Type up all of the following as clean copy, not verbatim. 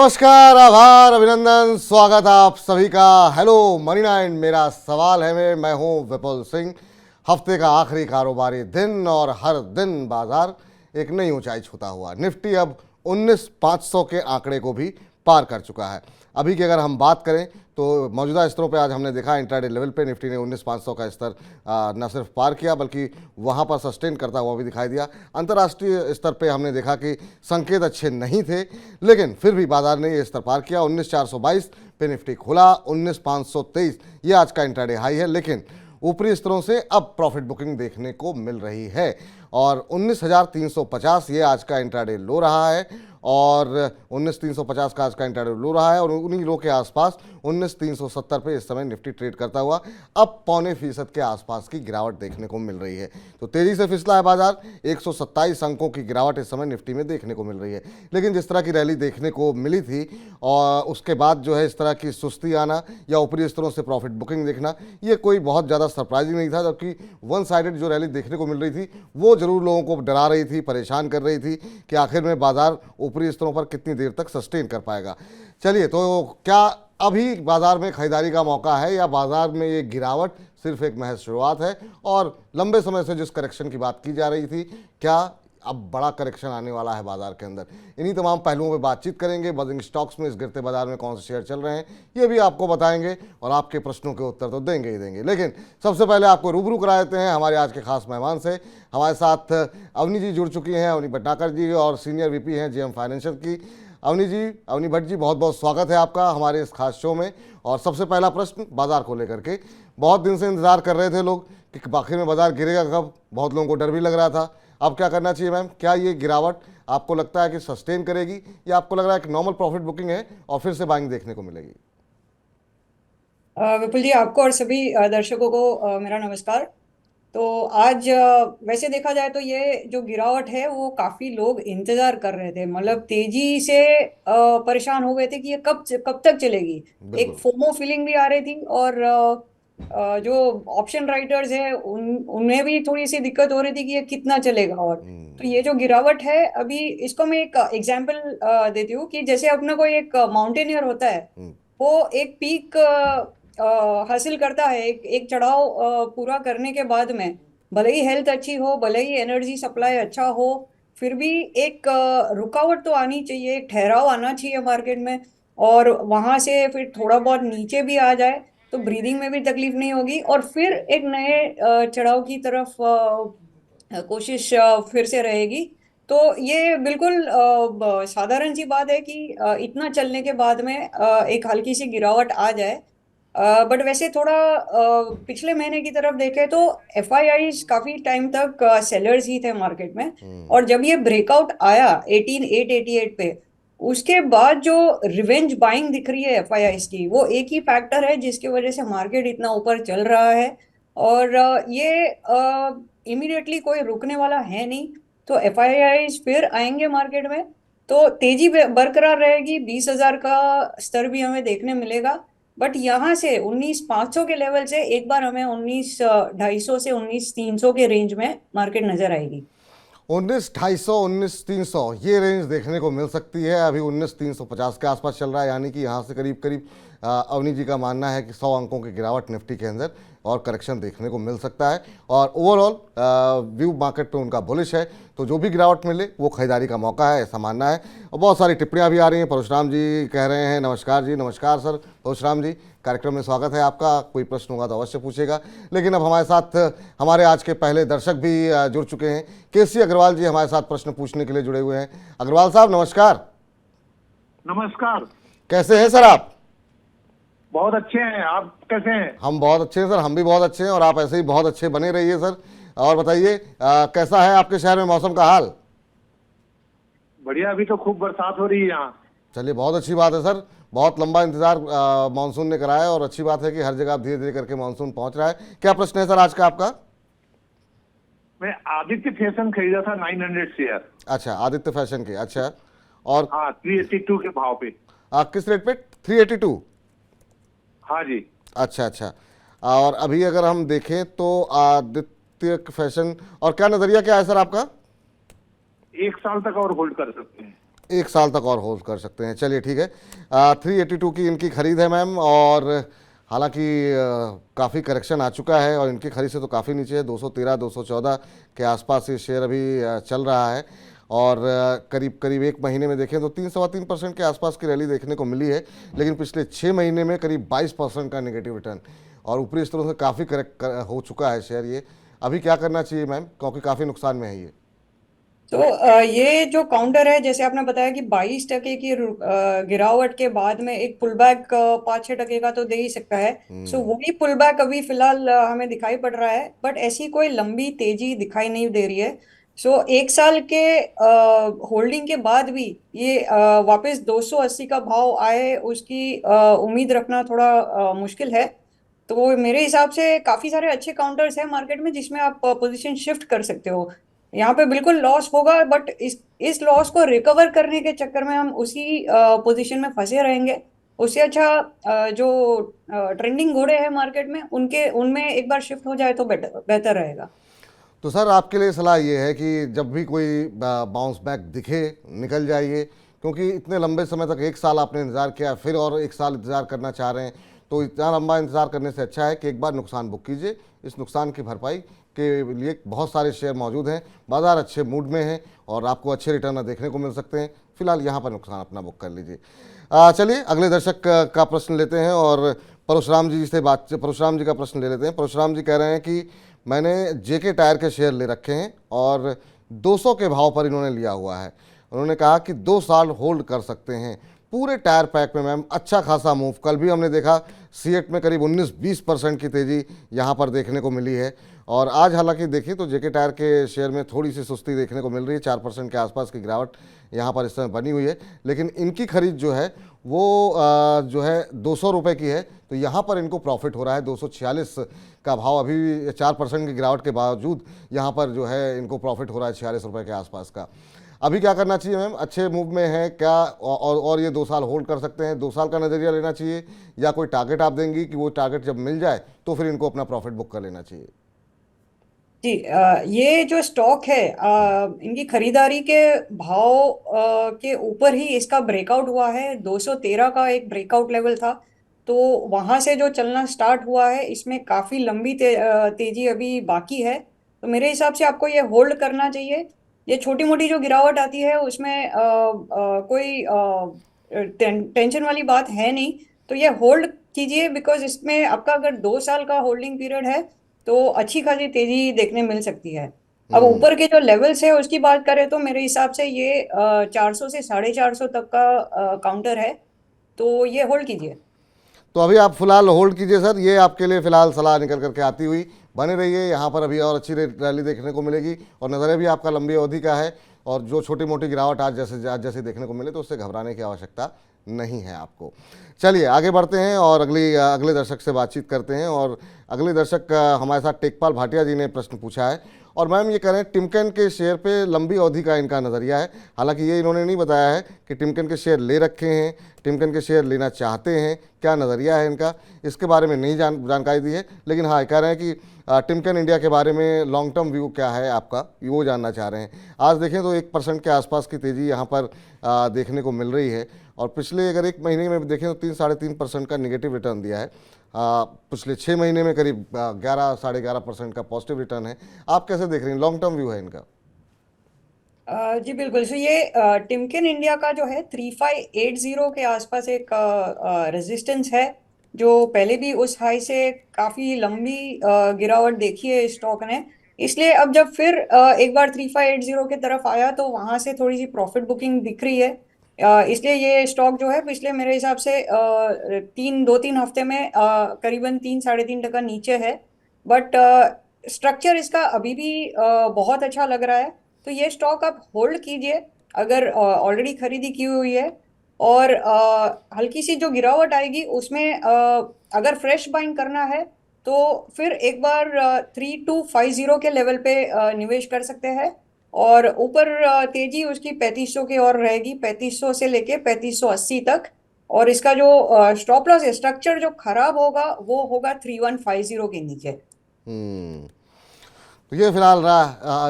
नमस्कार, आभार, अभिनंदन, स्वागत आप सभी का। हेलो मनी नाइन, मेरा सवाल है मैं हूं विपुल सिंह। हफ्ते का आखिरी कारोबारी दिन और हर दिन बाजार एक नई ऊंचाई छूता हुआ। निफ्टी अब 19,500 के आंकड़े को भी पार कर चुका है। अभी की अगर हम बात करें तो मौजूदा स्तरों पे आज हमने देखा इंट्राडे लेवल पे निफ्टी ने 19,500 का स्तर न सिर्फ पार किया बल्कि वहां पर सस्टेन करता हुआ भी दिखाई दिया। अंतर्राष्ट्रीय स्तर पे हमने देखा कि संकेत अच्छे नहीं थे, लेकिन फिर भी बाजार ने ये स्तर पार किया। 19,422 पे निफ्टी खुला, 19,523 ये आज का इंट्राडे हाई है, लेकिन ऊपरी स्तरों से अब प्रॉफिट बुकिंग देखने को मिल रही है और 19,350 ये आज का इंट्राडे लो रहा है और 19,350 का आज का इंट्राडे लो रहा है और उन्हीं लो के आसपास 19,370 पे इस समय निफ्टी ट्रेड करता हुआ अब 0.25% के आसपास की गिरावट देखने को मिल रही है। तो तेजी से फिसला है बाजार, 127 अंकों की गिरावट इस समय निफ्टी में देखने को मिल रही है। लेकिन जिस तरह की रैली देखने को मिली थी और उसके बाद जो है इस तरह की सुस्ती आना या ऊपरी स्तरों से प्रॉफिट बुकिंग देखना, ये कोई बहुत ज़्यादा सरप्राइजिंग नहीं था। जबकि वन साइडेड जो रैली देखने को मिल रही थी वो जरूर लोगों को डरा रही थी, परेशान कर रही थी कि आखिर में बाजार ऊपरी स्तरों पर कितनी देर तक सस्टेन कर पाएगा। चलिए, तो क्या अभी बाजार में खरीदारी का मौका है या बाजार में ये गिरावट सिर्फ एक महज शुरुआत है और लंबे समय से जिस करेक्शन की बात की जा रही थी, क्या अब बड़ा करेक्शन आने वाला है बाजार के अंदर? इन्हीं तमाम पहलुओं पे बातचीत करेंगे। बजिंग स्टॉक्स में इस गिरते बाजार में कौन से शेयर चल रहे हैं ये भी आपको बताएंगे और आपके प्रश्नों के उत्तर तो देंगे ही देंगे। लेकिन सबसे पहले आपको रूबरू करा देते हैं हमारे आज के खास मेहमान से। हमारे साथ अवनी जी जुड़ चुकी हैं, अवनी भटनागर जी, और सीनियर वीपी हैं जेएम फाइनेंशियल की। अवनी जी, अवनी भट्ट जी, बहुत बहुत स्वागत है आपका हमारे इस खास शो में। और सबसे पहला प्रश्न बाजार को लेकर के, बहुत दिन से इंतजार कर रहे थे लोग कि आखिर में बाजार गिरेगा कब, बहुत लोगों को डर भी लग रहा था। अब क्या करना चाहिए मैम? क्या ये गिरावट आपको लगता है कि सस्टेन करेगी या आपको लग रहा है कि नॉर्मल प्रॉफिट बुकिंग है और फिर से बाइंग देखने को मिलेगी? विपुल जी, आपको और सभी दर्शकों को मेरा नमस्कार। तो आज वैसे देखा जाए तो ये जो गिरावट है वो काफी लोग इंतजार कर रहे थे, मतलब तेजी से परेशान हो गए थे कि ये कब तक चलेगी। एक बिल्कुल। फोमो फीलिंग भी आ रही थी और जो ऑप्शन राइटर्स है उन्हें भी थोड़ी सी दिक्कत हो रही थी कि ये कितना चलेगा। और तो ये जो गिरावट है अभी, इसको मैं एक एग्जांपल देती हूँ कि जैसे अपना कोई एक माउंटेनियर होता है, वो एक पीक हासिल करता है, एक चढ़ाव पूरा करने के बाद में भले ही हेल्थ अच्छी हो, भले ही एनर्जी सप्लाई अच्छा हो, फिर भी एक रुकावट तो आनी चाहिए, एक ठहराव आना चाहिए मार्केट में। और वहां से फिर थोड़ा बहुत नीचे भी आ जाए तो ब्रीदिंग में भी तकलीफ नहीं होगी और फिर एक नए चढ़ाव की तरफ कोशिश फिर से रहेगी। तो ये बिल्कुल साधारण सी बात है कि इतना चलने के बाद में एक हल्की सी गिरावट आ जाए। बट वैसे थोड़ा पिछले महीने की तरफ देखें तो एफआईआईज काफी टाइम तक सेलर्स ही थे मार्केट में। और जब ये ब्रेकआउट आया 18,888 पे, उसके बाद जो रिवेंज बाइंग दिख रही है एफआईआईज की, वो एक ही फैक्टर है जिसकी वजह से मार्केट इतना ऊपर चल रहा है। और ये इमीडिएटली कोई रुकने वाला है नहीं। तो एफआईआईज फिर आएंगे मार्केट में तो तेजी बरकरार रहेगी, 20,000 का स्तर भी हमें देखने मिलेगा। बट यहाँ से 19,500 के लेवल से एक बार हमें 19,250 से 19,300 के रेंज में मार्केट नजर आएगी। 19,250, 19,300 ये रेंज देखने को मिल सकती है। अभी 19,350 के आसपास चल रहा है, यानी कि यहाँ से करीब करीब अवनी जी का मानना है कि 100 अंकों की गिरावट निफ्टी के अंदर और करेक्शन देखने को मिल सकता है। और ओवरऑल व्यू मार्केट पे उनका बुलिश है, तो जो भी गिरावट मिले वो खरीदारी का मौका है, ऐसा मानना है। और बहुत सारी टिप्पणियाँ भी आ रही हैं। परशुराम जी कह रहे हैं नमस्कार जी। नमस्कार सर परशुराम जी, कार्यक्रम में स्वागत है आपका। कोई प्रश्न होगा तो अवश्य पूछेगा। लेकिन अब हमारे साथ हमारे आज के पहले दर्शक भी जुड़ चुके हैं। केसी अग्रवाल जी हमारे साथ प्रश्न पूछने के लिए जुड़े हुए हैं। अग्रवाल साहब नमस्कार। नमस्कार। कैसे हैं सर आप? बहुत अच्छे हैं, आप कैसे हैं? हम बहुत अच्छे हैं सर, हम भी बहुत अच्छे हैं और आप ऐसे ही बहुत अच्छे बने रहिए सर। और बताइए कैसा है आपके शहर में मौसम का हाल? बढ़िया, अभी तो खूब बरसात हो रही है यहाँ। चलिए, बहुत अच्छी बात है सर। बहुत लंबा इंतजार मानसून ने कराया और अच्छी बात है कि हर जगह धीरे धीरे करके मानसून पहुंच रहा है। क्या प्रश्न है सर आज का आपका? मैं आदित्य फैशन खरीदा था 900 शेयर। अच्छा, आदित्य फैशन के, अच्छा। और हाँ, 382 के भाव पे। किस रेट पे? 382? हाँ जी। अच्छा अच्छा। और अभी अगर हम देखें तो आदित्य फैशन, और क्या नज़रिया क्या है सर आपका? 1 साल तक और होल्ड कर सकते हैं। 1 साल तक और होल्ड कर सकते हैं। चलिए ठीक है, 382 की इनकी खरीद है मैम, और हालांकि काफ़ी करेक्शन आ चुका है और इनकी खरीद से तो काफ़ी नीचे है, 213 214 के आसपास ये शेयर अभी चल रहा है। और करीब करीब 1 महीने में देखें तो 3-3.25% के आसपास की रैली देखने को मिली है, लेकिन पिछले 6 महीने में करीब 22% का नेगेटिव रिटर्न, और ऊपरी स्तरों से काफ़ी करेक्ट हो चुका है शेयर। ये अभी क्या करना चाहिए मैम, क्योंकि काफ़ी नुकसान में है ये? तो ये जो काउंटर है, जैसे आपने बताया कि 22% की गिरावट के बाद में एक पुल बैक 5-6% का तो दे ही सकता है। सो वही पुल बैक अभी फिलहाल हमें दिखाई पड़ रहा है, बट ऐसी कोई लंबी तेजी दिखाई नहीं दे रही है। सो 1 साल के होल्डिंग के बाद भी ये वापस 280 का भाव आए, उसकी उम्मीद रखना थोड़ा मुश्किल है। तो मेरे हिसाब से काफी सारे अच्छे काउंटर्स हैं मार्केट में जिसमें आप पोजीशन शिफ्ट कर सकते हो। यहाँ पे बिल्कुल लॉस होगा, बट इस लॉस को रिकवर करने के चक्कर में हम उसी पोजीशन में फंसे रहेंगे। उससे अच्छा जो ट्रेंडिंग घोड़े हैं मार्केट में, उनके उनमें एक बार शिफ्ट हो जाए तो बेहतर रहेगा। तो सर आपके लिए सलाह ये है कि जब भी कोई बाउंस बैक दिखे निकल जाइए, क्योंकि इतने लंबे समय तक 1 साल आपने इंतज़ार किया, फिर और 1 साल इंतज़ार करना चाह रहे हैं, तो इतना लंबा इंतज़ार करने से अच्छा है कि एक बार नुकसान बुक कीजिए। इस नुकसान की भरपाई के लिए बहुत सारे शेयर मौजूद हैं, बाज़ार अच्छे मूड में है और आपको अच्छे रिटर्न देखने को मिल सकते हैं। फिलहाल यहाँ पर नुकसान अपना बुक कर लीजिए। चलिए अगले दर्शक का प्रश्न लेते हैं और परशुराम जी से परशुराम जी का प्रश्न ले लेते हैं। परशुराम जी कह रहे हैं कि मैंने जेके टायर के शेयर ले रखे हैं और 200 के भाव पर इन्होंने लिया हुआ है। उन्होंने कहा कि 2 साल होल्ड कर सकते हैं। पूरे टायर पैक में मैम अच्छा खासा मूव, कल भी हमने देखा सीएट में करीब 19-20% की तेज़ी यहाँ पर देखने को मिली है, और आज हालांकि देखिए तो जेके टायर के शेयर में थोड़ी सी सुस्ती देखने को मिल रही है, 4% के आसपास की गिरावट यहाँ पर इस समय बनी हुई है। लेकिन इनकी खरीद जो है वो जो है 200 रुपये की है, तो यहाँ पर इनको प्रॉफिट हो रहा है। 246 का भाव, अभी 4% की गिरावट के बावजूद यहाँ पर जो है इनको प्रॉफिट हो रहा है 46 रुपये के आसपास का। अभी क्या करना चाहिए मैम, अच्छे मूव में है क्या, और ये 2 साल होल्ड कर सकते हैं? 2 साल का नज़रिया लेना चाहिए या कोई टारगेट आप देंगी कि वो टारगेट जब मिल जाए तो फिर इनको अपना प्रॉफिट बुक कर लेना चाहिए? जी, ये जो स्टॉक है, इनकी खरीदारी के भाव के ऊपर ही इसका ब्रेकआउट हुआ है। 213 का एक ब्रेकआउट लेवल था, तो वहां से जो चलना स्टार्ट हुआ है, इसमें काफी लंबी तेजी अभी बाकी है। तो मेरे हिसाब से आपको ये होल्ड करना चाहिए। ये छोटी मोटी जो गिरावट आती है उसमें कोई टेंशन वाली बात है नहीं। तो ये होल्ड कीजिए, बिकॉज इसमें आपका अगर 2 साल का होल्डिंग पीरियड है तो अच्छी खासी तेजी देखने मिल सकती है। अब ऊपर के जो लेवल्स है उसकी बात करें तो मेरे हिसाब से ये 400 से 450 तक का काउंटर है, तो ये होल्ड कीजिए। तो अभी आप फिलहाल होल्ड कीजिए सर, ये आपके लिए फिलहाल सलाह निकल करके आती हुई। बने रहिए यहाँ पर, अभी और अच्छी रैली देखने को मिलेगी और नज़रिया भी आपका लंबी अवधि का है, और जो छोटी मोटी गिरावट आज जैसे देखने को मिले तो उससे घबराने की आवश्यकता नहीं है आपको। चलिए आगे बढ़ते हैं और अगले दर्शक से बातचीत करते हैं। और अगले दर्शक हमारे साथ टेकपाल भाटिया जी ने प्रश्न पूछा है, और मैम ये कह रहे हैं टिमकेन के शेयर पे लंबी अवधि का इनका नज़रिया है। हालांकि ये इन्होंने नहीं बताया है कि टिमकेन के शेयर ले रखे हैं, टिमकेन के शेयर लेना चाहते हैं, क्या नज़रिया है इनका, इसके बारे में नहीं जानकारी दी है। लेकिन हाँ, कह रहे हैं कि टिमकेन इंडिया के बारे में लॉन्ग टर्म व्यू क्या है आपका, वो जानना चाह रहे हैं। आज देखें तो 1% के आसपास की तेज़ी यहाँ पर देखने को मिल रही है, और पिछले अगर 1 महीने में देखें तो 3-3.5% का निगेटिव रिटर्न दिया है। पिछले 6 महीने में करीब 11-11.5% का पॉजिटिव रिटर्न है। आप कैसे देख रही हैं, लॉन्ग टर्म व्यू है इनका? जी बिल्कुल। सो ये टिमकेन इंडिया का जो है 3580 के आसपास एक रेजिस्टेंस है, जो पहले भी उस हाई से काफी लंबी गिरावट देखी है इस स्टॉक ने। इसलिए अब जब फिर एक बार 3580 के तरफ आया तो वहां से थोड़ी सी प्रॉफिट बुकिंग दिख रही है। इसलिए ये स्टॉक जो है पिछले मेरे हिसाब से 2-3 हफ्ते में करीबन 3-3.5% नीचे है, बट स्ट्रक्चर इसका अभी भी बहुत अच्छा लग रहा है। तो ये स्टॉक आप होल्ड कीजिए अगर ऑलरेडी खरीदी की हुई है, और हल्की सी जो गिरावट आएगी उसमें अगर फ्रेश बाइंग करना है तो फिर एक बार 3250 के लेवल पे निवेश कर सकते हैं। और ऊपर तेजी उसकी 3500 की और रहेगी, 3500 से लेके 3580 तक। और इसका जो स्टॉप लॉस स्ट्रक्चर जो खराब होगा वो होगा 3150 के नीचे। तो ये फिलहाल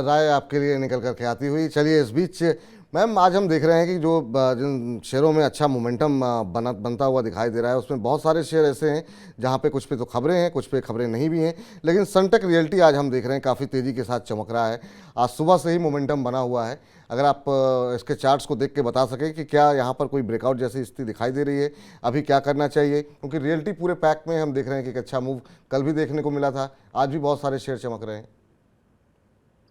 राय आपके लिए निकल करके आती हुई। चलिए इस बीच मैम आज हम देख रहे हैं कि जो जिन शेयरों में अच्छा मोमेंटम बनता हुआ दिखाई दे रहा है, उसमें बहुत सारे शेयर ऐसे हैं जहां पे कुछ पे तो खबरें हैं, कुछ पे खबरें नहीं भी हैं। लेकिन सनटेक रियल्टी आज हम देख रहे हैं काफ़ी तेज़ी के साथ चमक रहा है। आज सुबह से ही मोमेंटम बना हुआ है। अगर आप इसके चार्ट्स को देख के बता सकें कि क्या यहाँ पर कोई ब्रेकआउट जैसी स्थिति दिखाई दे रही है, अभी क्या करना चाहिए, क्योंकि रियल्टी पूरे पैक में हम देख रहे हैं कि एक अच्छा मूव कल भी देखने को मिला था, आज भी बहुत सारे शेयर चमक रहे हैं।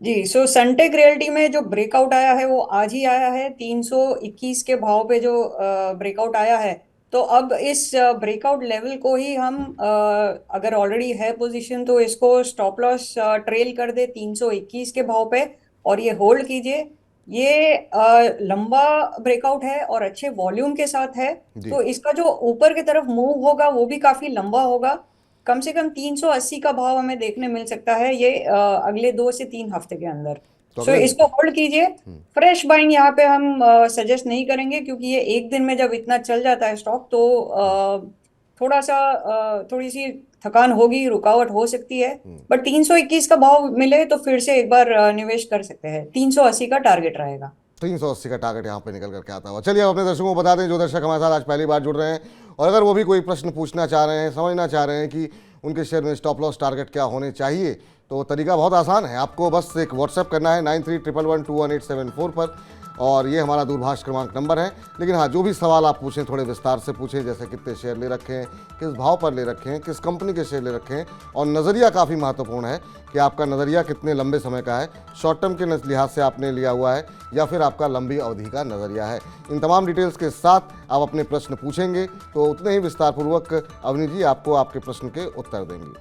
जी, सो सनटेक रियल्टी में जो ब्रेकआउट आया है वो आज ही आया है 321 के भाव पे जो ब्रेकआउट आया है। तो अब इस ब्रेकआउट लेवल को ही हम अगर ऑलरेडी है पोजीशन तो इसको स्टॉप लॉस ट्रेल कर दे 321 के भाव पे और ये होल्ड कीजिए। ये लंबा ब्रेकआउट है और अच्छे वॉल्यूम के साथ है। जी। तो इसका जो ऊपर की तरफ मूव होगा वो भी काफी लंबा होगा। कम से कम 380 का भाव हमें देखने मिल सकता है ये अगले 2 से 3 हफ्ते के अंदर। तो सो अगले इसको होल्ड कीजिए। फ्रेश बाइंग यहाँ पे हम सजेस्ट नहीं करेंगे क्योंकि ये एक दिन में जब इतना चल जाता है स्टॉक तो थोड़ा सा थोड़ी सी थकान होगी, रुकावट हो सकती है। बट 321 का भाव मिले तो फिर से एक बार निवेश कर सकते हैं। 380 का टारगेट रहेगा। 380 का टारगेट यहाँ पे निकल करके आता हुआ। चलिए अब अपने दर्शकों को बता दें, जो दर्शक हमारे साथ आज पहली बार जुड़ रहे हैं और अगर वो भी कोई प्रश्न पूछना चाह रहे हैं, समझना चाह रहे हैं कि उनके शेयर में स्टॉप लॉस टारगेट क्या होने चाहिए, तो तरीका बहुत आसान है। आपको बस एक व्हाट्सएप करना है 9311121874 पर, और ये हमारा दूरभाष क्रमांक नंबर है। लेकिन हाँ, जो भी सवाल आप पूछें थोड़े विस्तार से पूछें, जैसे कितने शेयर ले रखे हैं, किस भाव पर ले रखे हैं, किस कंपनी के शेयर ले रखे हैं, और नज़रिया काफ़ी महत्वपूर्ण है कि आपका नज़रिया कितने लंबे समय का है, शॉर्ट टर्म के लिहाज से आपने लिया हुआ है या फिर आपका लंबी अवधि का नज़रिया है। इन तमाम डिटेल्स के साथ आप अपने प्रश्न पूछेंगे तो उतने ही विस्तारपूर्वक अवनी जी आपको आपके प्रश्न के उत्तर देंगी।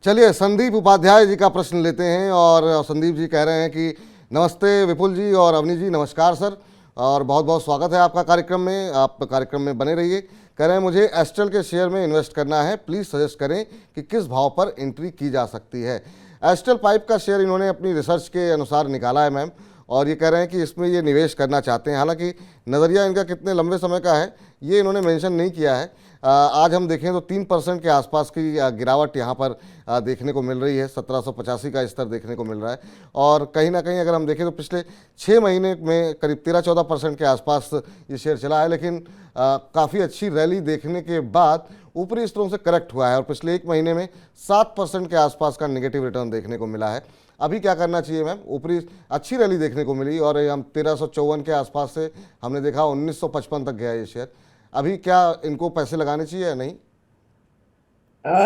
चलिए संदीप उपाध्याय जी का प्रश्न लेते हैं, और संदीप जी कह रहे हैं कि नमस्ते विपुल जी और अवनी जी। नमस्कार सर, और बहुत बहुत स्वागत है आपका कार्यक्रम में, आप कार्यक्रम में बने रहिए। कह रहे हैं मुझे एस्ट्रल के शेयर में इन्वेस्ट करना है, प्लीज़ सजेस्ट करें कि किस भाव पर एंट्री की जा सकती है। एस्ट्रल पाइप का शेयर इन्होंने अपनी रिसर्च के अनुसार निकाला है मैम, और ये कह रहे हैं कि इसमें ये निवेश करना चाहते हैं। हालांकि नज़रिया इनका कितने लंबे समय का है ये इन्होंने मेंशन नहीं किया है। आज हम देखें तो 3% के आसपास की गिरावट यहाँ पर देखने को मिल रही है। 1785 का स्तर देखने को मिल रहा है, और कहीं ना कहीं अगर हम देखें तो पिछले 6 महीने में करीब 13-14% के आसपास ये शेयर चला है। लेकिन काफ़ी अच्छी रैली देखने के बाद ऊपरी स्तरों से करेक्ट हुआ है, और पिछले 1 महीने में 7% के आसपास का नेगेटिव रिटर्न देखने को मिला है। अभी क्या करना चाहिए मैम? ऊपरी अच्छी रैली देखने को मिली और हम 1354 के आसपास से हमने देखा 1955 तक गया ये शेयर। अभी क्या इनको पैसे लगाने चाहिए या नहीं?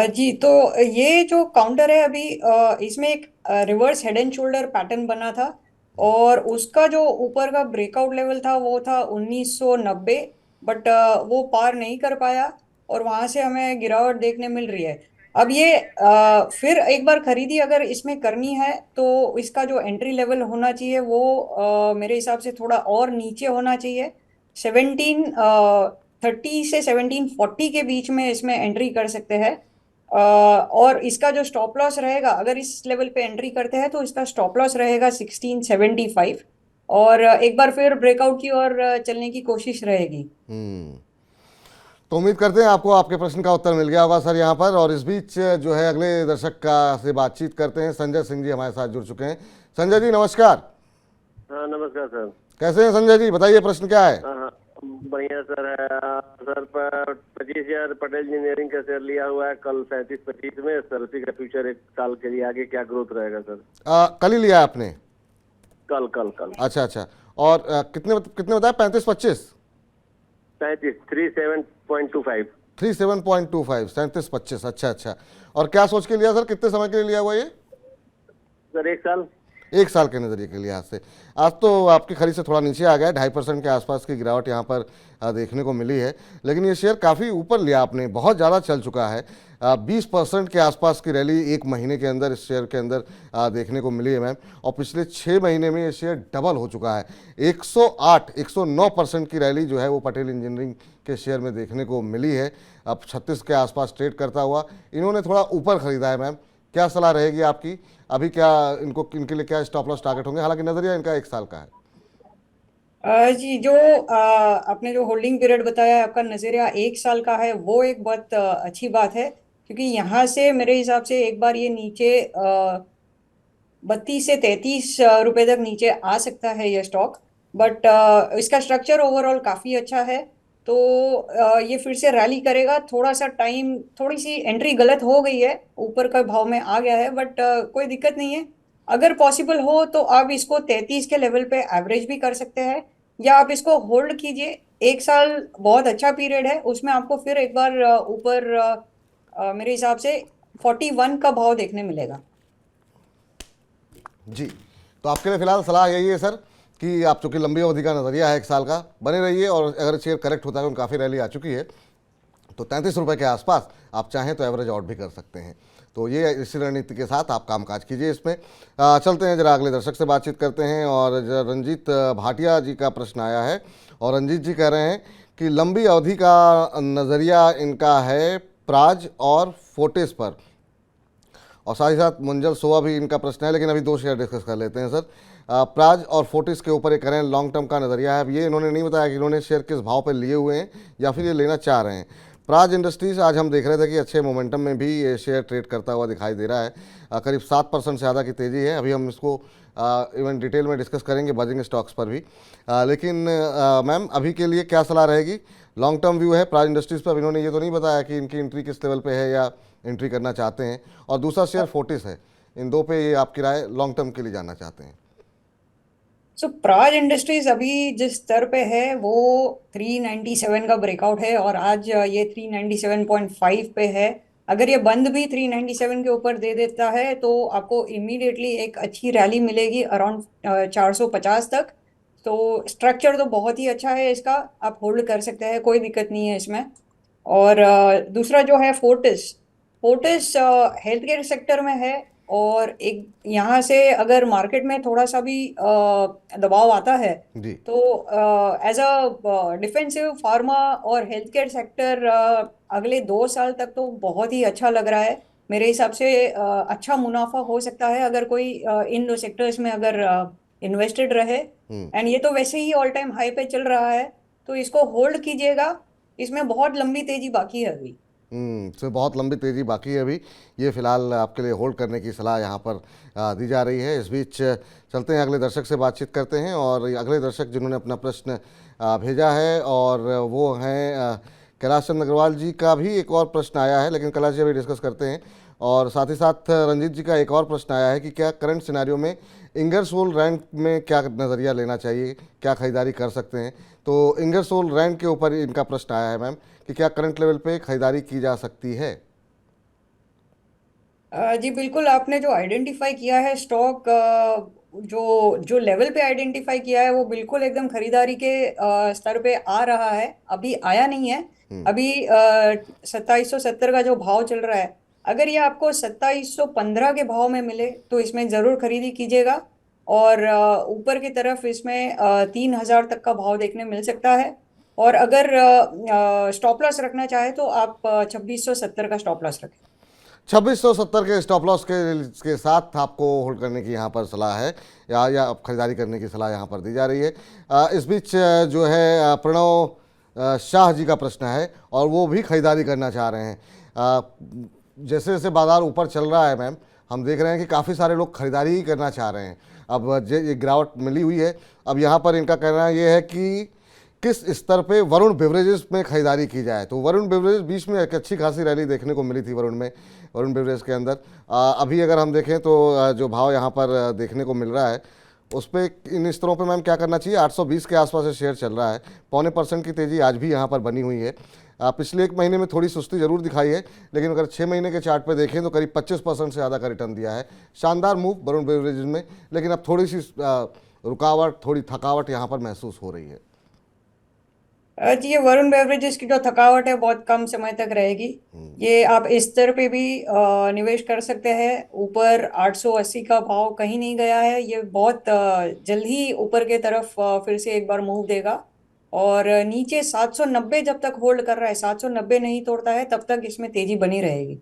जी, तो ये जो काउंटर है अभी इसमें एक reverse head and shoulder pattern बना था और उसका जो ऊपर का ब्रेकआउट लेवल था वो था 1990। बट वो पार नहीं कर पाया और वहां से हमें गिरावट देखने मिल रही है। अब ये फिर एक बार खरीदी अगर इसमें करनी है तो इसका जो एंट्री लेवल होना चाहिए वो मेरे हिसाब से थोड़ा और नीचे होना चाहिए। 1730 से 1740 के बीच में इसमें एंट्री कर सकते हैं। और इसका जो स्टॉप लॉस रहेगा, अगर इस लेवल पे एंट्री करते हैं तो इसका स्टॉप लॉस रहेगा 1675 और एक बार फिर ब्रेकआउट की ओर चलने की कोशिश रहेगी। तो उम्मीद करते हैं आपको आपके प्रश्न का उत्तर मिल गया होगा सर यहाँ पर। और इस बीच जो है अगले दर्शक का से बातचीत करते हैं। संजय सिंह जी हमारे साथ जुड़ चुके हैं। संजय जी नमस्कार। हाँ नमस्कार सर। कैसे हैं संजय जी, बताइए प्रश्न क्या है? हाँ बढ़िया सर है। सर पर 25,000 पटेल इंजीनियरिंग का शेयर लिया हुआ है कल 37-25 में। सर उसी का फ्यूचर 1 साल के लिए आगे क्या ग्रोथ रहेगा सर? कल ही लिया आपने? कल कल कल। अच्छा अच्छा, और कितने कितने बताया? 35-25? 37.25। 37.25, 37-25। अच्छा अच्छा, और क्या सोच के लिया सर, कितने समय के लिए लिया हुआ ये? सर 1 साल। 1 साल के नज़रिए के लिहाज से आज तो आपकी खरीद से थोड़ा नीचे आ गया है। 2.5% के आसपास की गिरावट यहाँ पर देखने को मिली है। लेकिन ये शेयर काफ़ी ऊपर लिया आपने, बहुत ज़्यादा चल चुका है। 20% के आसपास की रैली 1 महीने के अंदर इस शेयर के अंदर देखने को मिली है मैम, और पिछले 6 महीने में ये शेयर डबल हो चुका है। 108-109% की रैली जो है वो पटेल इंजीनियरिंग के शेयर में देखने को मिली है। अब 36 के आसपास ट्रेड करता हुआ इन्होंने थोड़ा ऊपर खरीदा है मैम। क्या सलाह रहेगी आपकी? अभी क्या इनके लिए क्या स्टॉप लॉस टारगेट होंगे? हालांकि नजरिया इनका 1 साल का है। जी, जो आपने जो होल्डिंग पीरियड बताया है, आपका नजरिया 1 साल का है, वो एक बहुत अच्छी बात है क्योंकि यहाँ से मेरे हिसाब से एक बार ये नीचे 32 से 33 रुपए तक नीचे आ सकता है ये स्टॉक। बट इसका स्ट्रक्चर ओवरऑल काफी अच्छा है। तो ये फिर से रैली करेगा। थोड़ा सा टाइम, थोड़ी सी एंट्री गलत हो गई है, ऊपर का भाव में आ गया है, बट कोई दिक्कत नहीं है। अगर पॉसिबल हो तो आप इसको 33 के लेवल पे एवरेज भी कर सकते हैं, या आप इसको होल्ड कीजिए। एक साल बहुत अच्छा पीरियड है, उसमें आपको फिर एक बार ऊपर मेरे हिसाब से 41 का भाव देखने मिलेगा। जी, तो आपके लिए फिलहाल सलाह यही है सर कि आप चूंकि लंबी अवधि का नज़रिया है, एक साल का, बने रहिए। और अगर शेयर करेक्ट होता है, काफ़ी रैली आ चुकी है, तो 33 रुपये के आसपास आप चाहें तो एवरेज आउट भी कर सकते हैं। तो ये इसी रणनीति के साथ आप कामकाज कीजिए इसमें। चलते हैं जरा अगले दर्शक से बातचीत करते हैं। और जरा रंजीत भाटिया जी का प्रश्न आया है, और रंजीत जी कह रहे हैं कि लंबी अवधि का नज़रिया इनका है प्राज और फोर्टिस पर, और साथ ही साथ मुंजल सोवा भी इनका प्रश्न है। लेकिन अभी दो शेयर डिस्कस कर लेते हैं सर। प्राज और फोर्टिस के ऊपर एक करें लॉन्ग टर्म का नज़रिया है। अब ये इन्होंने नहीं बताया कि इन्होंने शेयर किस भाव पर लिए हुए हैं या फिर ये लेना चाह रहे हैं। प्राज इंडस्ट्रीज आज हम देख रहे थे कि अच्छे मोमेंटम में भी ये शेयर ट्रेड करता हुआ दिखाई दे रहा है। करीब 7% से ज़्यादा की तेज़ी है। अभी हम इसको इवन डिटेल में डिस्कस करेंगे बजिंग स्टॉक्स पर भी। लेकिन मैम, अभी के लिए क्या सलाह रहेगी? लॉन्ग टर्म व्यू है प्राज इंडस्ट्रीज़ पर। इन्होंने ये तो नहीं बताया कि इनकी एंट्री किस लेवल पे है या एंट्री करना चाहते हैं। और दूसरा शेयर फोर्टिस है। इन दो पे ये आपकी राय लॉन्ग टर्म के लिए जानना चाहते हैं। सो प्राज इंडस्ट्रीज अभी जिस स्तर पे है वो 397 का ब्रेकआउट है, और आज ये 397.5 पे है। अगर ये बंद भी 397 के ऊपर दे देता है तो आपको इमीडिएटली एक अच्छी रैली मिलेगी अराउंड 450 तक। तो स्ट्रक्चर तो बहुत ही अच्छा है इसका, आप होल्ड कर सकते हैं, कोई दिक्कत नहीं है इसमें। और दूसरा जो है Fortis, Fortis health care sector में है। और एक यहाँ से अगर मार्केट में थोड़ा सा भी दबाव आता है जी। तो एज अ डिफेंसिव फार्मा और हेल्थ केयर सेक्टर अगले 2 साल तक तो बहुत ही अच्छा लग रहा है मेरे हिसाब से। अच्छा मुनाफा हो सकता है अगर कोई इन दो सेक्टर्स में अगर इन्वेस्टेड रहे। एंड ये तो वैसे ही ऑल टाइम हाई पे चल रहा है, तो इसको होल्ड कीजिएगा। इसमें बहुत लंबी तेजी बाकी है अभी। इसमें बहुत लंबी तेज़ी बाकी है अभी। ये फिलहाल आपके लिए होल्ड करने की सलाह यहाँ पर दी जा रही है। इस बीच चलते हैं अगले दर्शक से बातचीत करते हैं। और अगले दर्शक जिन्होंने अपना प्रश्न भेजा है, और वो हैं कैलाश चंद अग्रवाल जी का भी एक और प्रश्न आया है, लेकिन कैलाश जी अभी डिस्कस करते हैं। और साथ ही साथ रंजीत जी का एक और प्रश्न आया है कि क्या करंट सिनेरियो में इंगरसोल रैंक में क्या नज़रिया लेना चाहिए, क्या खरीदारी कर सकते हैं। तो इंगरसोल रैंक के ऊपर इनका प्रश्न आया है मैम कि क्या करंट लेवल पे खरीदारी की जा सकती है। जी बिल्कुल, आपने जो आइडेंटिफाई किया है स्टॉक, जो जो लेवल पे आइडेंटिफाई किया है वो बिल्कुल एकदम खरीदारी के स्तर पे आ रहा है। अभी आया नहीं है। अभी 2770 का जो भाव चल रहा है, अगर ये आपको 2715 के भाव में मिले तो इसमें ज़रूर खरीदी कीजिएगा। और ऊपर की तरफ इसमें 3000 तक का भाव देखने मिल सकता है। और अगर स्टॉप लॉस रखना चाहे तो आप 2670 का स्टॉप लॉस रखें। 2670 के स्टॉप लॉस के साथ आपको होल्ड करने की यहाँ पर सलाह है, या खरीदारी करने की सलाह यहाँ पर दी जा रही है। इस बीच जो है प्रणव शाह जी का प्रश्न है, और वो भी खरीदारी करना चाह रहे हैं। जैसे जैसे बाजार ऊपर चल रहा है मैम, हम देख रहे हैं कि काफ़ी सारे लोग खरीदारी ही करना चाह रहे हैं। अब ये गिरावट मिली हुई है। अब यहाँ पर इनका कहना ये है कि किस स्तर पे वरुण बेवरेजेस में खरीदारी की जाए। तो वरुण बेवरेज बीच में एक अच्छी खासी रैली देखने को मिली थी वरुण बेवरेज के अंदर। अभी अगर हम देखें तो जो भाव यहाँ पर देखने को मिल रहा है उस पर इन स्तरों पे मैम क्या करना चाहिए? 820 के आसपास शेयर चल रहा है। 0.25% की तेज़ी आज भी यहाँ पर बनी हुई है। पिछले एक महीने में थोड़ी सुस्ती जरूर दिखाई है, लेकिन अगर 6 महीने के चार्ट पे देखें तो करीब 25% से ज़्यादा का रिटर्न दिया है। शानदार मूव वरुण बेवरेज में, लेकिन अब थोड़ी सी रुकावट, थोड़ी थकावट यहाँ पर महसूस हो रही है। जी, ये वरुण बेवरेजेस की जो थकावट है बहुत कम समय तक रहेगी। ये आप इस स्तर पे भी निवेश कर सकते हैं। ऊपर 880 का भाव कहीं नहीं गया है, ये बहुत जल्द ही ऊपर के तरफ फिर से एक बार मूव देगा। और नीचे 790 जब तक होल्ड कर रहा है, 790 नहीं तोड़ता है तब तक इसमें तेजी बनी रहेगी।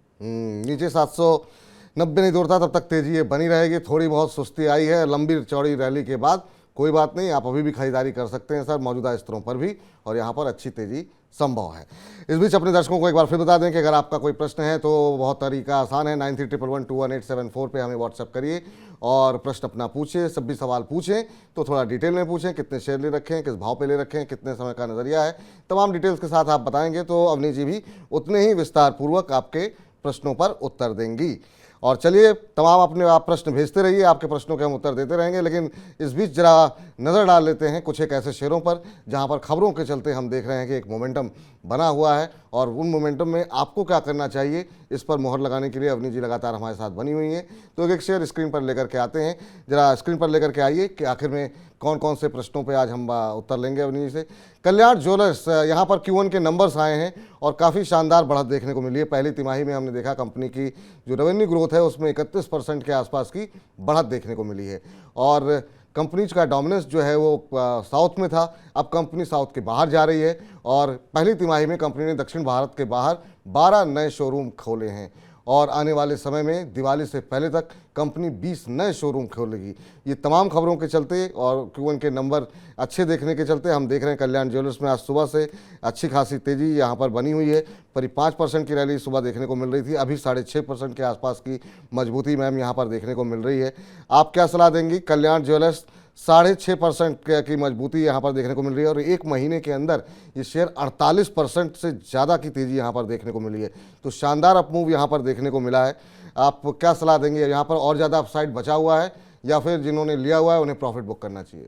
नीचे 790 नहीं तोड़ता तब तक तेजी ये बनी रहेगी। थोड़ी बहुत सुस्ती आई है लंबी चौड़ी रैली के बाद, कोई बात नहीं, आप अभी भी खरीदारी कर सकते हैं सर मौजूदा स्तरों पर भी, और यहाँ पर अच्छी तेज़ी संभव है। इस बीच अपने दर्शकों को एक बार फिर बता दें कि अगर आपका कोई प्रश्न है तो बहुत तरीका आसान है, 9311211874 पे हमें व्हाट्सअप करिए और प्रश्न अपना पूछिए। सब भी सवाल पूछें तो थोड़ा डिटेल में पूछें, कितने शेयर ले रखे हैं, किस भाव पे ले रखे हैं, कितने समय का नज़रिया है, तमाम डिटेल्स के साथ आप बताएंगे तो अवनी जी भी उतने ही विस्तार पूर्वक आपके प्रश्नों पर उत्तर देंगी। और चलिए, तमाम अपने आप प्रश्न भेजते रहिए, आपके प्रश्नों के हम उत्तर देते रहेंगे। लेकिन इस बीच जरा नज़र डाल लेते हैं कुछ एक ऐसे शेयरों पर जहां पर खबरों के चलते हम देख रहे हैं कि एक मोमेंटम बना हुआ है, और उन मोमेंटम में आपको क्या करना चाहिए इस पर मोहर लगाने के लिए अवनी जी लगातार हमारे साथ बनी हुई हैं। तो एक शेयर स्क्रीन पर लेकर के आते हैं, जरा स्क्रीन पर लेकर के आइए कि आखिर में कौन कौन से प्रश्नों पे आज हम उत्तर लेंगे अवनी जी से। कल्याण ज्वेलर्स, यहाँ पर Q1 के नंबर्स आए हैं और काफ़ी शानदार बढ़त देखने को मिली है। पहली तिमाही में हमने देखा कंपनी की जो रेवेन्यू ग्रोथ है उसमें 31% के आसपास की बढ़त देखने को मिली है, और कंपनीज का डोमिनेंस जो है वो साउथ में था, अब कंपनी साउथ के बाहर जा रही है, और पहली तिमाही में कंपनी ने दक्षिण भारत के बाहर 12 नए शोरूम खोले हैं, और आने वाले समय में दिवाली से पहले तक कंपनी 20 नए शोरूम खोलेगी। ये तमाम खबरों के चलते और Q1 के नंबर अच्छे देखने के चलते हम देख रहे हैं कल्याण ज्वेलर्स में आज सुबह से अच्छी खासी तेज़ी यहाँ पर बनी हुई है। करीब 5% की रैली सुबह देखने को मिल रही थी, अभी 6.5% के आसपास की मजबूती मैम यहाँ पर देखने को मिल रही है। आप क्या सलाह देंगी? कल्याण ज्वेलर्स 6.5% की मजबूती यहाँ पर देखने को मिल रही है, और एक महीने के अंदर ये शेयर 48% से ज़्यादा की तेज़ी यहाँ पर देखने को मिली है, तो शानदार अपमूव यहाँ पर देखने को मिला है। आप क्या सलाह देंगे? यहाँ पर और ज़्यादा अपसाइड बचा हुआ है या फिर जिन्होंने लिया हुआ है उन्हें प्रॉफिट बुक करना चाहिए?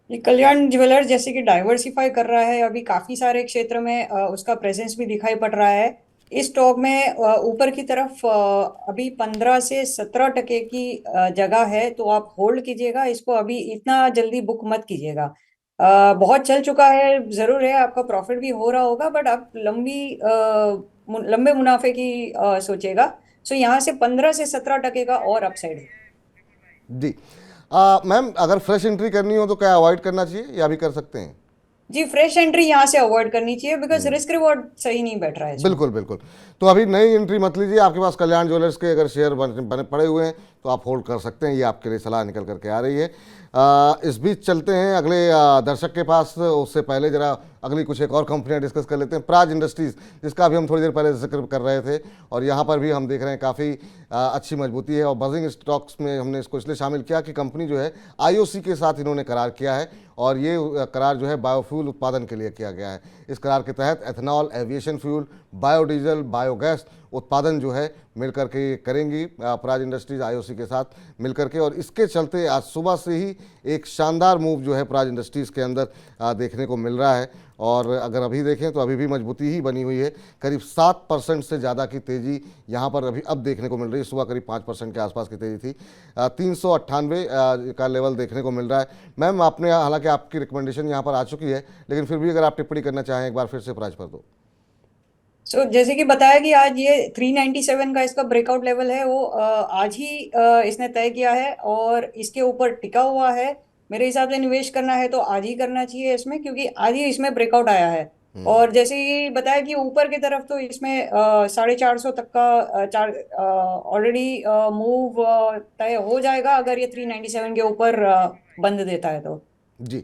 ये कल्याण ज्वेलर्स जैसे कि डाइवर्सिफाई कर रहा है, अभी काफी सारे क्षेत्र में उसका प्रेजेंस भी दिखाई पड़ रहा है। इस स्टॉक में ऊपर की तरफ अभी 15 से 17% की जगह है, तो आप होल्ड कीजिएगा इसको, अभी इतना जल्दी बुक मत कीजिएगा। बहुत चल चुका है, जरूर है आपका प्रॉफिट भी हो रहा होगा, बट आप लंबे मुनाफे की सोचेगा। सो यहाँ से 15 से 17% का और अपसाइड है। जी मैम, अगर फ्रेश एंट्री करनी हो तो क्या अवॉइड करना चाहिए या भी कर सकते हैं? जी, फ्रेश एंट्री यहाँ से अवॉइड करनी चाहिए, बिकॉज रिस्क रिवॉर्ड सही नहीं बैठ रहा है इसमें। बिल्कुल बिल्कुल। तो अभी नई एंट्री मत लीजिए, आपके पास कल्याण ज्वेलर्स के अगर शेयर बने पड़े हुए हैं तो आप होल्ड कर सकते हैं, ये आपके लिए सलाह निकल करके आ रही है। इस बीच चलते हैं अगले दर्शक के पास, उससे पहले जरा अगली कुछ एक और कंपनियां डिस्कस कर लेते हैं। प्राज इंडस्ट्रीज़, जिसका भी हम थोड़ी देर पहले जिक्र कर रहे थे, और यहाँ पर भी हम देख रहे हैं काफ़ी अच्छी मजबूती है, और बजिंग स्टॉक्स में हमने इसको इसलिए शामिल किया कि कंपनी जो है IOC के साथ इन्होंने करार किया है, और ये करार जो है बायोफ्यूल उत्पादन के लिए किया गया है। इस करार के तहत ethanol, aviation fuel, biodiesel, biogas उत्पादन जो है मिलकर के करेंगी प्राज इंडस्ट्रीज IOC के साथ मिलकर के, और इसके चलते आज सुबह से ही एक शानदार मूव जो है प्राज इंडस्ट्रीज़ के अंदर देखने को मिल रहा है। और अगर अभी देखें तो अभी भी मजबूती ही बनी हुई है, करीब 7% से ज़्यादा की तेज़ी यहाँ पर अभी अब देखने को मिल रही है। सुबह करीब 5% के आसपास की तेज़ी थी, 398 का लेवल देखने को मिल रहा है। मैम, आपने, हालांकि आपकी रिकमेंडेशन यहाँ पर आ चुकी है, लेकिन फिर भी अगर आप टिप्पणी करना चाहें एक बार फिर से प्राइस पर दो। जैसे कि बताया कि आज ये 397 का इसका ब्रेकआउट लेवल है, वो आज ही इसने तय किया है और इसके ऊपर टिका हुआ है। मेरे हिसाब से निवेश करना है तो आज ही करना चाहिए इसमें, क्योंकि आज ही इसमें ब्रेकआउट आया है। और जैसे कि बताया कि ऊपर की तरफ तो इसमें 450 तक का ऑलरेडी मूव तय हो जाएगा अगर ये 397 के ऊपर बंद देता है तो। जी,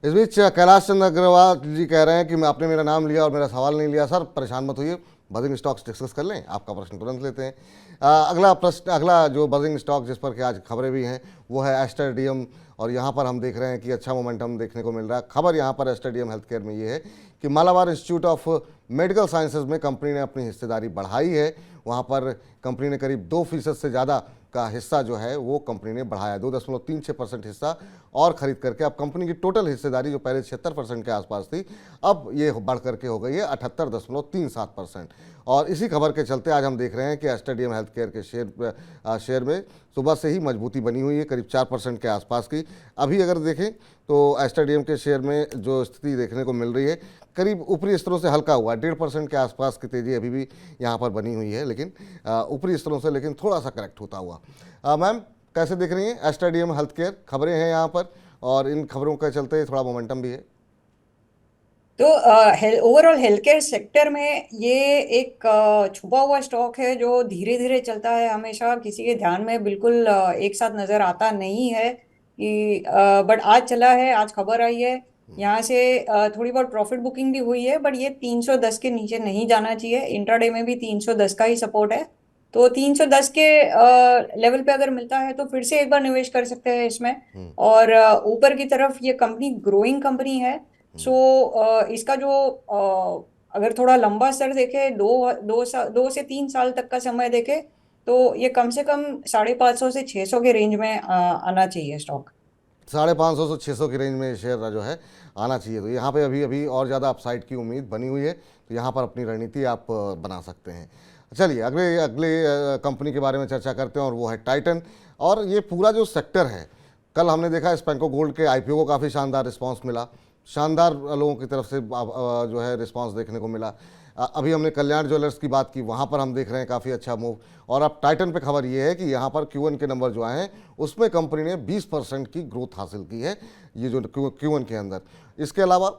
इस बीच कैलाश चंद्र अग्रवाल जी कह रहे हैं कि आपने मेरा नाम लिया और मेरा सवाल नहीं लिया। सर परेशान मत होइए, बजिंग स्टॉक्स डिस्कस कर लें, आपका प्रश्न तुरंत लेते हैं। अगला जो बजिंग स्टॉक जिस पर कि आज खबरें भी हैं वो है एस्टर डीएम, और यहाँ पर हम देख रहे हैं कि अच्छा मोमेंटम देखने को मिल रहा है। खबर यहाँ पर एस्टर डीएम हेल्थ केयर में ये है कि Malabar institute of medical sciences में कंपनी ने अपनी हिस्सेदारी बढ़ाई है। वहाँ पर कंपनी ने करीब 2% से ज़्यादा का हिस्सा जो है वो कंपनी ने बढ़ाया, 2.36% हिस्सा और ख़रीद करके। अब कंपनी की टोटल हिस्सेदारी जो पहले 76% के आसपास थी, अब ये बढ़ करके हो गई है 78.37%। और इसी खबर के चलते आज हम देख रहे हैं कि एस्टर डीएम हेल्थ केयर के शेयर में सुबह से ही मजबूती बनी हुई है, करीब 4% के आसपास की। अभी अगर देखें तो एस्टर डीएम के शेयर में जो स्थिति देखने को मिल रही है, करीब ऊपरी स्तरों से हल्का हुआ 1.5% के आसपास की तेज़ी अभी भी यहाँ पर बनी हुई है, लेकिन ऊपरी स्तरों से लेकिन थोड़ा सा करेक्ट होता हुआ। मैम, कैसे देख रही हैं एस्टर डीएम हेल्थ केयर? खबरें हैं यहाँ पर और इन खबरों के चलते थोड़ा मोमेंटम भी है। तो ओवरऑल हेल्थ केयर सेक्टर में ये एक छुपा हुआ स्टॉक है जो धीरे धीरे चलता है, हमेशा किसी के ध्यान में बिल्कुल एक साथ नजर आता नहीं है। कि बट आज चला है, आज खबर आई है यहाँ से थोड़ी बहुत प्रॉफिट बुकिंग भी हुई है, बट ये 310 के नीचे नहीं जाना चाहिए। इंट्राडे में भी 310 का ही सपोर्ट है, तो 310 के लेवल पे अगर मिलता है तो फिर से एक बार निवेश कर सकते हैं इसमें। और ऊपर की तरफ ये कंपनी ग्रोइंग कंपनी है, सो इसका जो अगर थोड़ा लंबा सर देखे, 2 से 3 साल तक का समय देखे, तो ये कम से कम 550 से 600 के रेंज में आना चाहिए स्टॉक। 550 से 600 की रेंज में शेयर जो है आना चाहिए। तो यहाँ पे अभी अभी और ज़्यादा अपसाइड की उम्मीद बनी हुई है, तो यहाँ पर अपनी रणनीति आप बना सकते हैं। चलिए अगले अगले कंपनी के बारे में चर्चा करते हैं, और वो है टाइटन। और ये पूरा जो सेक्टर है, कल हमने देखा स्पेंको गोल्ड के आईपीओ को काफ़ी शानदार रिस्पांस मिला, शानदार लोगों की तरफ से जो है रिस्पांस देखने को मिला। अभी हमने कल्याण ज्वेलर्स की बात की, वहाँ पर हम देख रहे हैं काफ़ी अच्छा मूव। और अब टाइटन पे खबर ये है कि यहाँ पर Q1 के नंबर जो आए हैं उसमें कंपनी ने 20% की ग्रोथ हासिल की है, ये जो Q1 के अंदर। इसके अलावा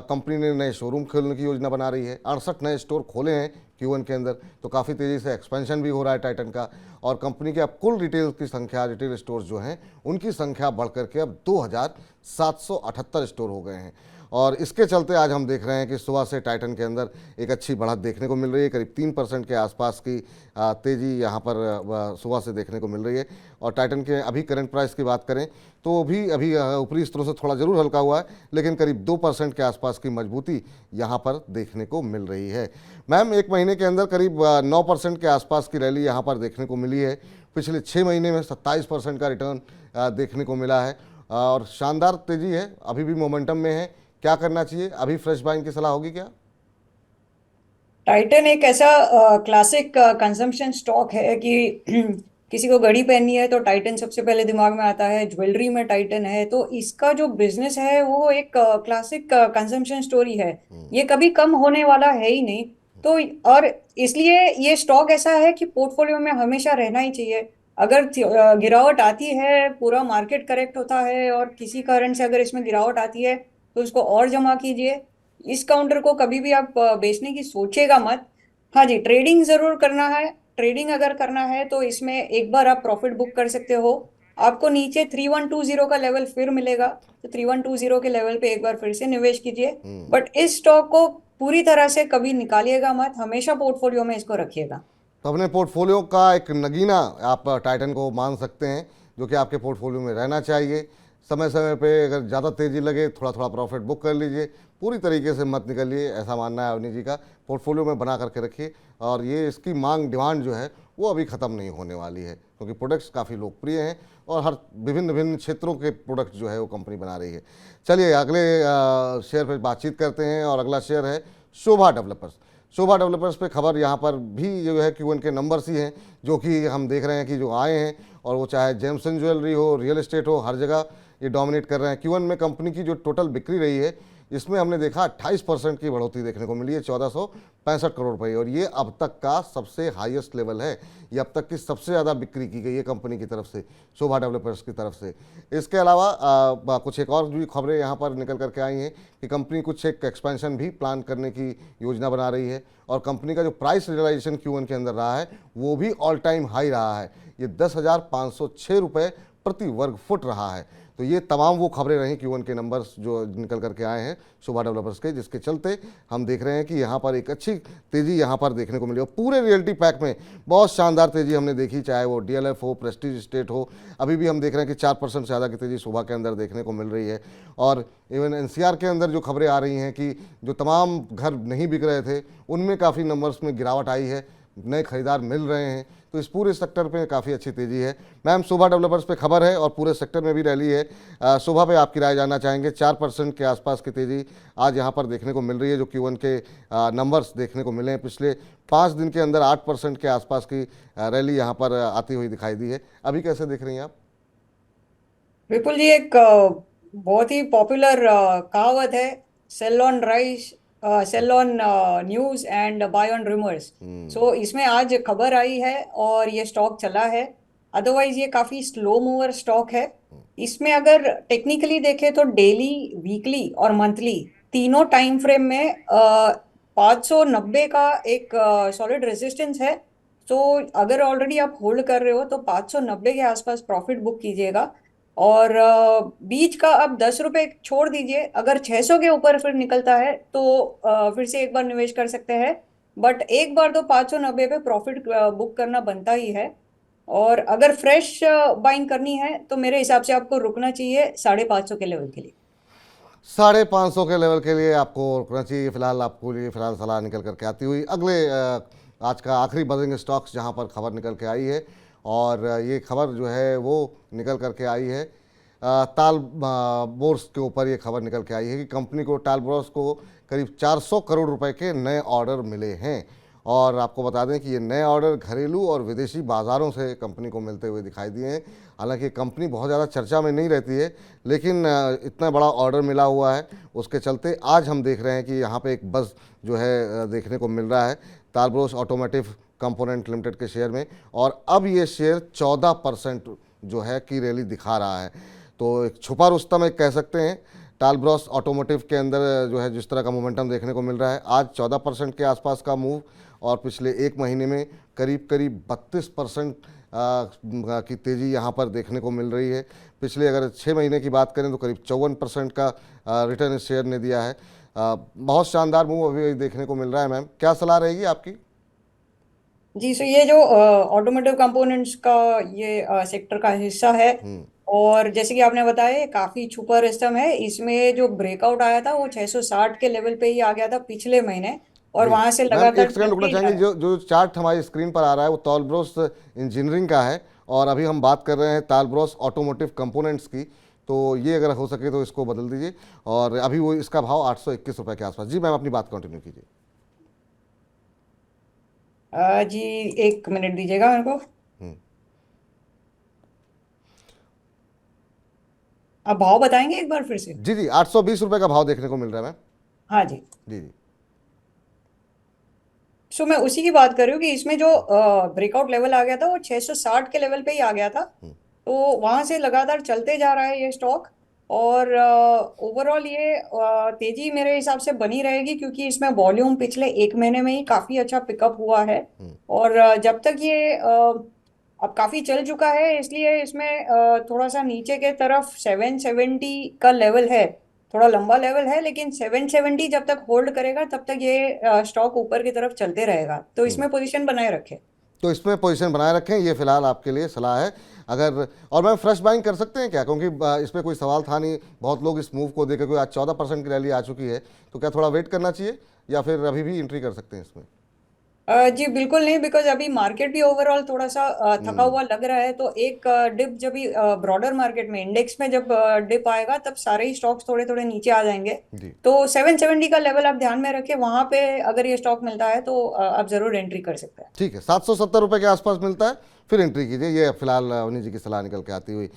कंपनी ने नए शोरूम खोलने की योजना बना रही है, 68 नए स्टोर खोले हैं Q1 के अंदर, तो काफ़ी तेज़ी से एक्सपेंशन भी हो रहा है टाइटन का। और कंपनी के अब कुल रिटेल की संख्या, रिटेल स्टोर्स जो हैं उनकी संख्या बढ़ करके अब 2778 स्टोर हो गए हैं। और इसके चलते आज हम देख रहे हैं कि सुबह से टाइटन के अंदर एक अच्छी बढ़त देखने को मिल रही है, करीब 3% के आसपास की तेज़ी यहाँ पर सुबह से देखने को मिल रही है। और टाइटन के अभी करंट प्राइस की बात करें तो भी अभी ऊपरी स्तरों से थोड़ा ज़रूर हल्का हुआ है, लेकिन करीब 2% के आसपास की मजबूती यहाँ पर देखने को मिल रही है। मैम, एक महीने के अंदर करीब 9% के आसपास की रैली यहाँ पर देखने को मिली है। पिछले 6 महीने में 27% का रिटर्न देखने को मिला है, और शानदार तेज़ी है, अभी भी मोमेंटम में है। क्या करना चाहिए, अभी फ्रेश बाइंग की सलाह होगी क्या? टाइटन एक ऐसा क्लासिक कंजम्पशन स्टॉक है कि किसी को घड़ी पहननी है तो टाइटन सबसे पहले दिमाग में आता है, ज्वेलरी में टाइटन है, तो इसका जो बिजनेस है वो एक क्लासिक कंजम्पशन स्टोरी है, ये कभी कम होने वाला है ही नहीं। तो और इसलिए ये स्टॉक ऐसा है कि पोर्टफोलियो में हमेशा रहना ही चाहिए। अगर गिरावट आती है, पूरा मार्केट करेक्ट होता है और किसी कारण से अगर इसमें गिरावट आती है तो इसको और जमा कीजिए। इस काउंटर को कभी भी आप बेचने की सोचेगा मत। हाँ जी, ट्रेडिंग जरूर करना है। ट्रेडिंग अगर करना है तो इसमें एक बार आप प्रॉफिट बुक कर सकते हो। आपको नीचे 3120 का लेवल फिर मिलेगा, तो 3120 के लेवल पे एक बार फिर से निवेश कीजिए। बट इस स्टॉक को पूरी तरह से कभी निकालिएगा मत, हमेशा पोर्टफोलियो में इसको रखिएगा। तो अपने पोर्टफोलियो का एक नगीना आप टाइटन को मान सकते हैं, जो कि आपके पोर्टफोलियो में रहना चाहिए। समय समय पे अगर ज़्यादा तेज़ी लगे थोड़ा थोड़ा प्रॉफिट बुक कर लीजिए, पूरी तरीके से मत निकलिए, ऐसा मानना है अवनी जी का। पोर्टफोलियो में बना करके रखिए, और ये इसकी मांग डिमांड जो है वो अभी ख़त्म नहीं होने वाली है, क्योंकि प्रोडक्ट्स काफ़ी लोकप्रिय हैं और हर विभिन्न विभिन्न क्षेत्रों के प्रोडक्ट जो है वो कंपनी बना रही है। चलिए अगले शेयर पर बातचीत करते हैं, और अगला शेयर है शोभा डेवलपर्स। शोभा डेवलपर्स पे खबर यहाँ पर भी जो है Q1 के नंबर्स ही हैं जो कि हम देख रहे हैं कि जो आए हैं, और वो चाहे जेम्सन ज्वेलरी हो, रियल एस्टेट हो, हर जगह ये डोमिनेट कर रहे हैं। Q1 में कंपनी की जो टोटल बिक्री रही है, इसमें हमने देखा 28% की बढ़ोतरी देखने को मिली है, 1465 करोड़ रुपये, और ये अब तक का सबसे हाईएस्ट लेवल है। ये अब तक की सबसे ज़्यादा बिक्री की गई है कंपनी की तरफ से, शोभा डेवलपर्स की तरफ से। इसके अलावा कुछ एक और भी खबरें यहाँ पर निकल करके आई हैं कि कंपनी कुछ एक एक्सपेंशन भी प्लान करने की योजना बना रही है, और कंपनी का जो प्राइस रियलाइजेशन Q1 के अंदर रहा है वो भी ऑल टाइम हाई रहा है, ये 10,506 रुपये प्रति वर्ग फुट रहा है। तो ये तमाम वो खबरें रहीं Q1 के नंबर्स जो निकल करके आए हैं शोभा डेवलपर्स के, जिसके चलते हम देख रहे हैं कि यहाँ पर एक अच्छी तेज़ी यहाँ पर देखने को मिली। और पूरे रियल्टी पैक में बहुत शानदार तेज़ी हमने देखी, चाहे वो DLF हो, प्रेस्टीज एस्टेट हो। अभी भी हम देख रहे हैं कि 4% से ज़्यादा की तेज़ी सुबह के अंदर देखने को मिल रही है। और इवन NCR के अंदर जो खबरें आ रही हैं कि जो तमाम घर नहीं बिक रहे थे उनमें काफ़ी नंबर्स में गिरावट आई है, नए खरीदार मिल रहे हैं, तो इस पूरे सेक्टर पे काफ़ी अच्छी तेज़ी है। मैम, शोभा डेवलपर्स पे खबर है और पूरे सेक्टर में भी रैली है। शोभा पे आपकी राय जानना चाहेंगे। 4% के आसपास की तेज़ी आज यहाँ पर देखने को मिल रही है, जो Q1 के नंबर्स देखने को मिले हैं। पिछले 5 दिन के अंदर 8% के आसपास की रैली यहाँ पर आती हुई दिखाई दी है। अभी कैसे देख रही हैं आप? विपुल जी, एक बहुत ही पॉपुलर कहावत है, sell on rise, sell on news and buy on rumours. So इसमें आज खबर आई है और ये स्टॉक चला है। अदरवाइज ये काफी स्लो मूवर स्टॉक है। इसमें अगर टेक्निकली देखें तो डेली, वीकली और मंथली तीनों टाइम फ्रेम में 590 का एक सॉलिड रेजिस्टेंस है। तो अगर ऑलरेडी आप होल्ड कर रहे हो तो 590 के आसपास प्रॉफिट बुक कीजिएगा। और बीच का अब 10 रुपए छोड़ दीजिए, अगर 600 के ऊपर फिर निकलता है तो फिर से एक बार निवेश कर सकते हैं। बट एक बार तो 590 पे प्रॉफिट बुक करना बनता ही है। और अगर फ्रेश बाइंग करनी है तो मेरे हिसाब से आपको रुकना चाहिए 550 के लेवल के लिए। 550 के लेवल के लिए आपको रुकना चाहिए। फिलहाल आपको लिए फिलहाल सलाह निकल करके आती हुई। अगले आज का आखिरी बजिंग स्टॉक्स जहां पर खबर निकल के आई है, और ये खबर जो है वो निकल करके आई है टाल बोर्स के ऊपर। ये खबर निकल के आई है कि कंपनी को, टाल बोर्स को करीब 400 करोड़ रुपए के नए ऑर्डर मिले हैं। और आपको बता दें कि ये नए ऑर्डर घरेलू और विदेशी बाज़ारों से कंपनी को मिलते हुए दिखाई दिए हैं। हालांकि कंपनी बहुत ज़्यादा चर्चा में नहीं रहती है, लेकिन इतना बड़ा ऑर्डर मिला हुआ है, उसके चलते आज हम देख रहे हैं कि यहाँ पे एक बज़ जो है देखने को मिल रहा है टालब्रोस ऑटोमोटिव कंपोनेंट लिमिटेड के शेयर में। और अब ये शेयर 14% जो है की रैली दिखा रहा है। तो एक छुपा रुस्तम एक कह सकते हैं टालब्रोस ऑटोमोटिव के अंदर जो है जिस तरह का मोमेंटम देखने को मिल रहा है। आज 14% के आसपास का मूव, और पिछले एक महीने में करीब 32% की तेज़ी यहाँ पर देखने को मिल रही है। पिछले अगर 6 महीने की बात करें तो करीब 54% का रिटर्न इस शेयर ने दिया है। बहुत शानदार मूव अभी देखने को मिल रहा है। मैम, क्या सलाह रहेगी आपकी? जी, सो ये जो ऑटोमोटिव कंपोनेंट्स का ये सेक्टर का हिस्सा है, और जैसे कि आपने बताया ये काफी छुपा रेस्तम है। इसमें जो ब्रेकआउट आया था वो 660 के लेवल पे ही आ गया था पिछले महीने, और जी। वहां से मैम, लगातार एक सेकंड रुकना चलते ही जा चाहेंगे। रहा है। जो चार्ट हमारी स्क्रीन पर आ रहा है वो टालब्रोस इंजीनियरिंग का है, और अभी हम बात कर रहे हैं टालब्रोस ऑटोमोटिव कंपोनेंट्स की। तो ये अगर हो सके तो इसको बदल दीजिए। और अभी वो इसका भाव 821 रुपये के आसपास। जी मैम, अपनी बात कंटिन्यू कीजिए। जी, एक मिनट दीजिएगा मेरे को। आप भाव बताएंगे एक बार फिर से? जी जी, 820 रुपये का भाव देखने को मिल रहा है मैम। हाँ जी। जी जी। सो मैं उसी की बात कर रही हूँ कि इसमें जो ब्रेकआउट लेवल आ गया था वो 660 के लेवल पे ही आ गया था। तो वहां से लगातार चलते जा रहा है ये स्टॉक। और ओवरऑल ये तेजी मेरे हिसाब से बनी रहेगी, क्योंकि इसमें वॉल्यूम पिछले एक महीने में ही काफी अच्छा पिकअप हुआ है। और जब तक ये अब काफी चल चुका है, इसलिए इसमें थोड़ा सा नीचे के तरफ 770 का लेवल है। थोड़ा लंबा लेवल है, लेकिन 770 जब तक होल्ड करेगा तब तक ये स्टॉक ऊपर की तरफ चलते रहेगा। तो इसमें पोजीशन बनाए रखे। तो इसमें पोजीशन बनाए रखें, ये फिलहाल आपके लिए सलाह है। अगर और मैम फ्रेश बाइंग कर सकते हैं क्या? क्योंकि इस पर कोई सवाल था नहीं, बहुत लोग इस मूव को देखे, कोई आज 14% की रैली आ चुकी है, तो क्या थोड़ा वेट करना चाहिए या फिर अभी भी एंट्री कर सकते हैं इसमें? जी बिल्कुल नहीं, बिकॉज अभी मार्केट भी ओवरऑल थोड़ा सा थका हुआ लग रहा है। तो एक डिप जब भी ब्रॉडर मार्केट में, इंडेक्स में जब डिप आएगा तब सारे ही स्टॉक्स थोड़े थोड़े नीचे आ जाएंगे। जी। तो 770 का लेवल आप ध्यान में रखें, वहां पे अगर ये स्टॉक मिलता है तो आप जरूर एंट्री कर सकते हैं। ठीक है, 770 रुपये के आसपास मिलता है, फिर एंट्री कीजिए। ये फिलहाल उन्हीं जी की सलाह निकल के आती हुई।